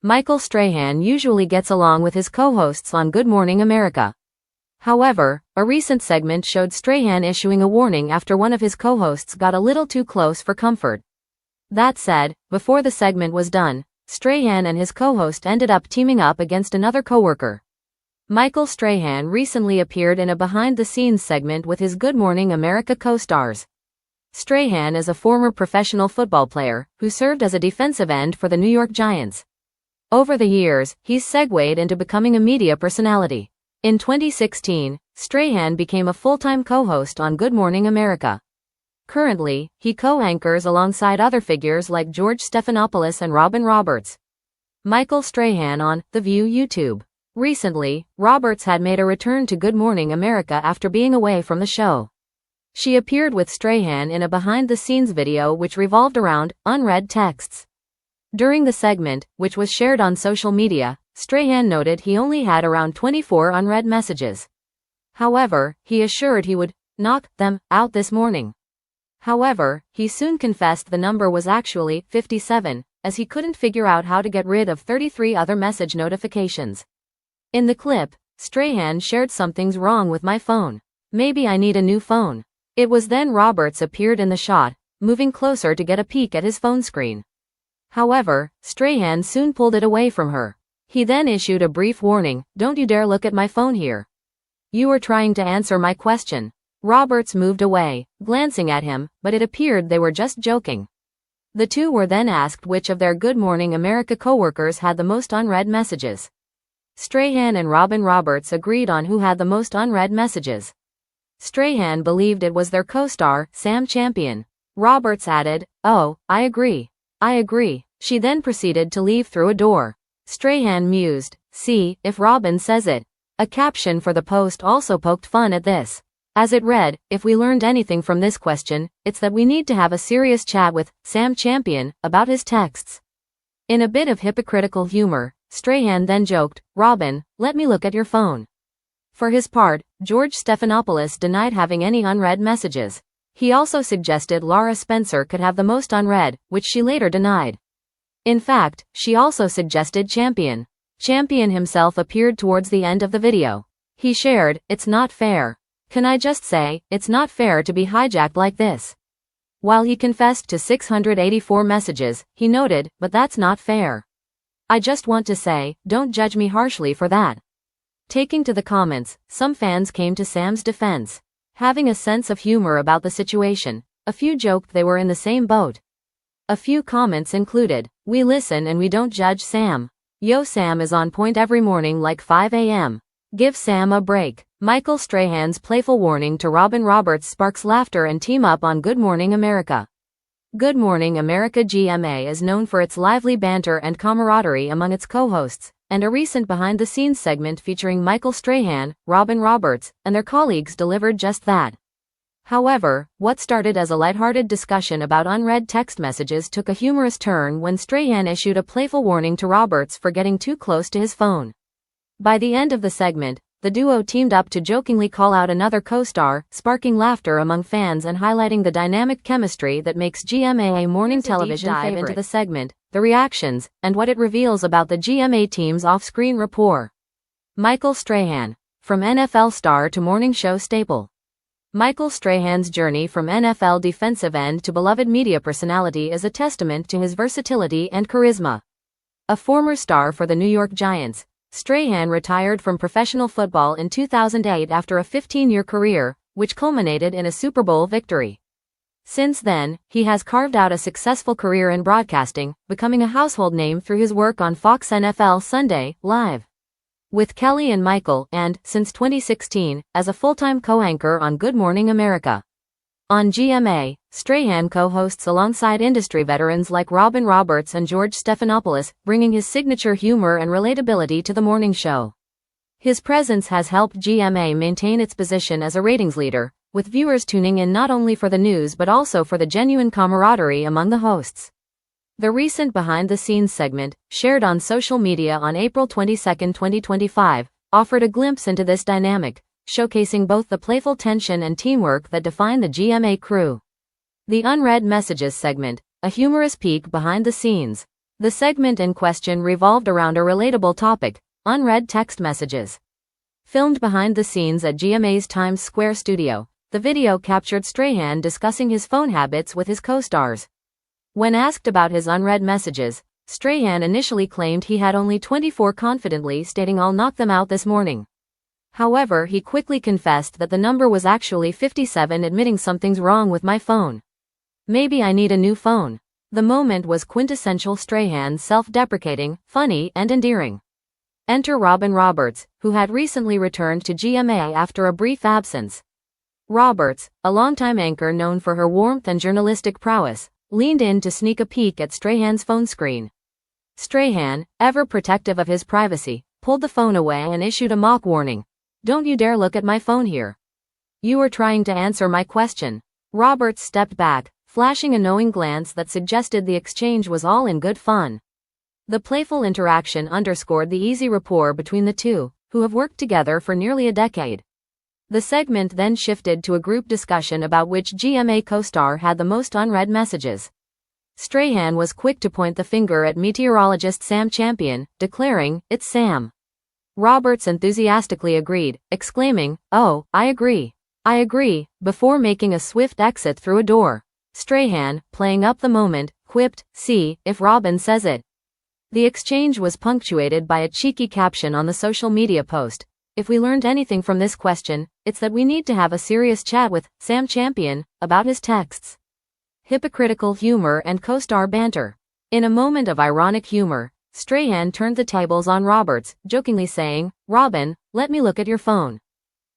Michael Strahan usually gets along with his co-hosts on Good Morning America. However, a recent segment showed Strahan issuing a warning after one of his co-hosts got a little too close for comfort. That said, before the segment was done, Strahan and his co-host ended up teaming up against another coworker. Michael Strahan recently appeared in a behind-the-scenes segment with his Good Morning America co-stars. Strahan is a former professional football player who served as a defensive end for the New York Giants. Over the years, he's segued into becoming a media personality. In 2016, Strahan became a full-time co-host on Good Morning America. Currently, he co-anchors alongside other figures like George Stephanopoulos and Robin Roberts. Michael Strahan on The View YouTube. Recently, Roberts had made a return to Good Morning America after being away from the show. She appeared with Strahan in a behind-the-scenes video which revolved around unread texts. During the segment, which was shared on social media, Strahan noted he only had around 24 unread messages. However, he assured he would knock them out this morning. However, he soon confessed the number was actually 57, as he couldn't figure out how to get rid of 33 other message notifications. In the clip, Strahan shared "Something's wrong with my phone. Maybe I need a new phone." It was then Roberts appeared in the shot, moving closer to get a peek at his phone screen. However, Strahan soon pulled it away from her. He then issued a brief warning, "Don't you dare look at my phone here. You were trying to answer my question." Roberts moved away, glancing at him, but it appeared they were just joking. The two were then asked which of their Good Morning America coworkers had the most unread messages. Strahan and Robin Roberts agreed on who had the most unread messages. Strahan believed it was their co-star, Sam Champion. Roberts added, "Oh, I agree. I agree." She then proceeded to leave through a door. Strahan mused, "See, if Robin says it." A caption for the post also poked fun at this. As it read, "If we learned anything from this question, it's that we need to have a serious chat with Sam Champion about his texts." In a bit of hypocritical humor, Strahan then joked, "Robin, let me look at your phone." For his part, George Stephanopoulos denied having any unread messages. He also suggested Laura Spencer could have the most unread, which she later denied. In fact, she also suggested Champion. Champion himself appeared towards the end of the video. He shared, "It's not fair. Can I just say, it's not fair to be hijacked like this." While he confessed to 684 messages, he noted, "But that's not fair. I just want to say, don't judge me harshly for that." Taking to the comments, some fans came to Sam's defense. Having a sense of humor about the situation, a few joked they were in the same boat. A few comments included, "We listen and we don't judge Sam. Yo, Sam is on point every morning like 5 a.m. Give Sam a break." Michael Strahan's playful warning to Robin Roberts sparks laughter and team up on Good Morning America. Good Morning America GMA is known for its lively banter and camaraderie among its co-hosts, and a recent behind-the-scenes segment featuring Michael Strahan, Robin Roberts, and their colleagues delivered just that. However, what started as a lighthearted discussion about unread text messages took a humorous turn when Strahan issued a playful warning to Roberts for getting too close to his phone. By the end of the segment, the duo teamed up to jokingly call out another co-star, sparking laughter among fans and highlighting the dynamic chemistry that makes GMA a morning television favorite. Dive into the segment, the reactions, and what it reveals about the GMA team's off-screen rapport. Michael Strahan. From NFL star to morning show staple. Michael Strahan's journey from NFL defensive end to beloved media personality is a testament to his versatility and charisma. A former star for the New York Giants, Strahan retired from professional football in 2008 after a 15-year career, which culminated in a Super Bowl victory. Since then, he has carved out a successful career in broadcasting, becoming a household name through his work on Fox NFL Sunday Live with Kelly and Michael, and, since 2016, as a full-time co-anchor on Good Morning America. On GMA, Strahan co-hosts alongside industry veterans like Robin Roberts and George Stephanopoulos, bringing his signature humor and relatability to the morning show. His presence has helped GMA maintain its position as a ratings leader, with viewers tuning in not only for the news but also for the genuine camaraderie among the hosts. The recent behind-the-scenes segment, shared on social media on April 22, 2025, offered a glimpse into this dynamic, showcasing both the playful tension and teamwork that define the GMA crew. The Unread Messages segment, a humorous peek behind the scenes. The segment in question revolved around a relatable topic: unread text messages. Filmed behind the scenes at GMA's Times Square studio, the video captured Strahan discussing his phone habits with his co-stars. When asked about his unread messages, Strahan initially claimed he had only 24, confidently stating, "I'll knock them out this morning." However, he quickly confessed that the number was actually 57, admitting, "Something's wrong with my phone. Maybe I need a new phone." The moment was quintessential Strahan, self-deprecating, funny, and endearing. Enter Robin Roberts, who had recently returned to GMA after a brief absence. Roberts, a longtime anchor known for her warmth and journalistic prowess, leaned in to sneak a peek at Strahan's phone screen. Strahan, ever protective of his privacy, pulled the phone away and issued a mock warning. "Don't you dare look at my phone here. You were trying to answer my question." Roberts stepped back, flashing a knowing glance that suggested the exchange was all in good fun. The playful interaction underscored the easy rapport between the two, who have worked together for nearly a decade. The segment then shifted to a group discussion about which GMA co-star had the most unread messages. Strahan was quick to point the finger at meteorologist Sam Champion, declaring, "It's Sam." Roberts enthusiastically agreed, exclaiming, "Oh, I agree," before making a swift exit through a door. Strahan, playing up the moment, quipped, "See if Robin says it." The exchange was punctuated by a cheeky caption on the social media post: "If we learned anything from this question, it's that we need to have a serious chat with Sam Champion about his texts." Hypocritical humor and co-star banter. In a moment of ironic humor, Strahan turned the tables on Roberts, jokingly saying, "Robin, let me look at your phone."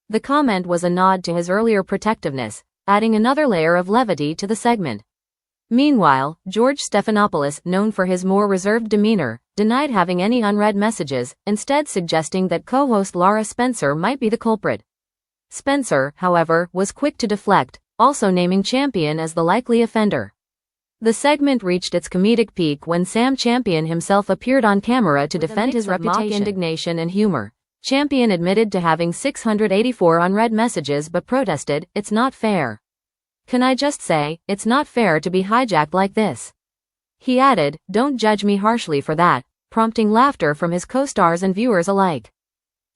The comment was a nod to his earlier protectiveness, adding another layer of levity to the segment. Meanwhile, George Stephanopoulos, known for his more reserved demeanor, denied having any unread messages, instead suggesting that co-host Laura Spencer might be the culprit. Spencer, however, was quick to deflect, also naming Champion as the likely offender. The segment reached its comedic peak when Sam Champion himself appeared on camera to defend his reputation. Mock indignation and humor. Champion admitted to having 684 unread messages but protested, "It's not fair. Can I just say, it's not fair to be hijacked like this." He added, "Don't judge me harshly for that," prompting laughter from his co-stars and viewers alike.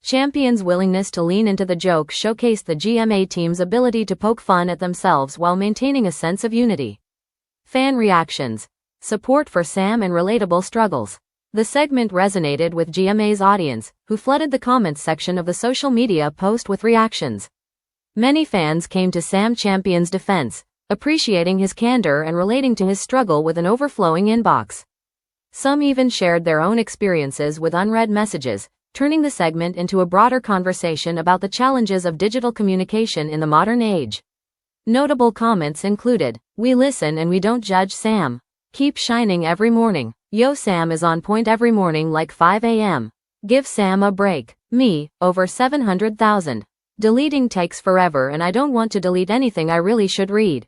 Champion's willingness to lean into the joke showcased the GMA team's ability to poke fun at themselves while maintaining a sense of unity. Fan reactions. Support for Sam and relatable struggles. The segment resonated with GMA's audience, who flooded the comments section of the social media post with reactions. Many fans came to Sam Champion's defense, appreciating his candor and relating to his struggle with an overflowing inbox. Some even shared their own experiences with unread messages, turning the segment into a broader conversation about the challenges of digital communication in the modern age. Notable comments included, "We listen and we don't judge Sam. Keep shining every morning. Yo, Sam is on point every morning like 5 a.m. Give Sam a break. Me, over 700,000. Deleting takes forever and I don't want to delete anything I really should read."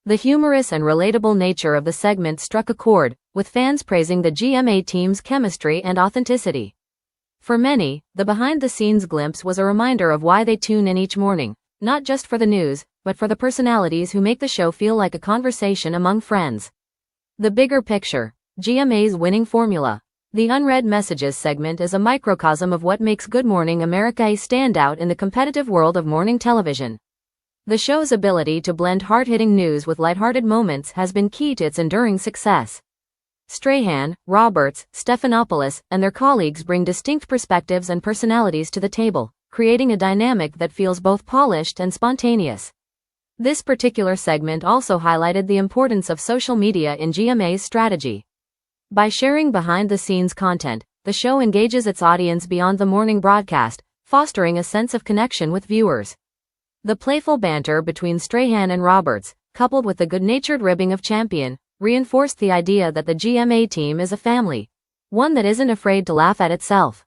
The humorous and relatable nature of the segment struck a chord, with fans praising the GMA team's chemistry and authenticity. For many, the behind-the-scenes glimpse was a reminder of why they tune in each morning, not just for the news, but for the personalities who make the show feel like a conversation among friends. The bigger picture. GMA's winning formula. The Unread Messages segment is a microcosm of what makes Good Morning America stand out in the competitive world of morning television. The show's ability to blend hard-hitting news with lighthearted moments has been key to its enduring success. Strahan, Roberts, Stephanopoulos, and their colleagues bring distinct perspectives and personalities to the table, creating a dynamic that feels both polished and spontaneous. This particular segment also highlighted the importance of social media in GMA's strategy. By sharing behind-the-scenes content, the show engages its audience beyond the morning broadcast, fostering a sense of connection with viewers. The playful banter between Strahan and Roberts, coupled with the good-natured ribbing of Champion, reinforced the idea that the GMA team is a family, one that isn't afraid to laugh at itself.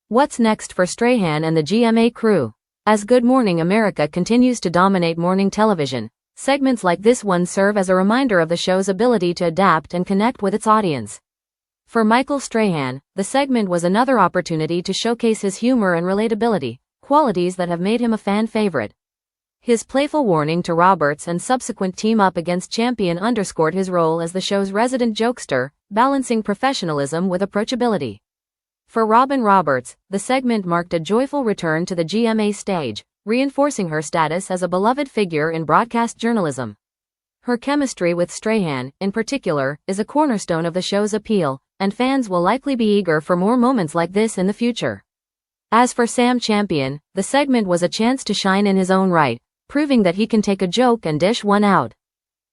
What's next for Strahan and the GMA crew? As Good Morning America continues to dominate morning television, segments like this one serve as a reminder of the show's ability to adapt and connect with its audience. For Michael Strahan, the segment was another opportunity to showcase his humor and relatability, qualities that have made him a fan favorite. His playful warning to Roberts and subsequent team-up against Champion underscored his role as the show's resident jokester, balancing professionalism with approachability. For Robin Roberts, the segment marked a joyful return to the GMA stage, reinforcing her status as a beloved figure in broadcast journalism. Her chemistry with Strahan, in particular, is a cornerstone of the show's appeal, and fans will likely be eager for more moments like this in the future. As for Sam Champion, the segment was a chance to shine in his own right, proving that he can take a joke and dish one out.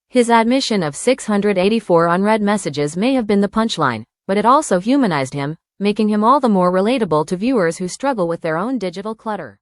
His admission of 684 unread messages may have been the punchline, but it also humanized him, making him all the more relatable to viewers who struggle with their own digital clutter.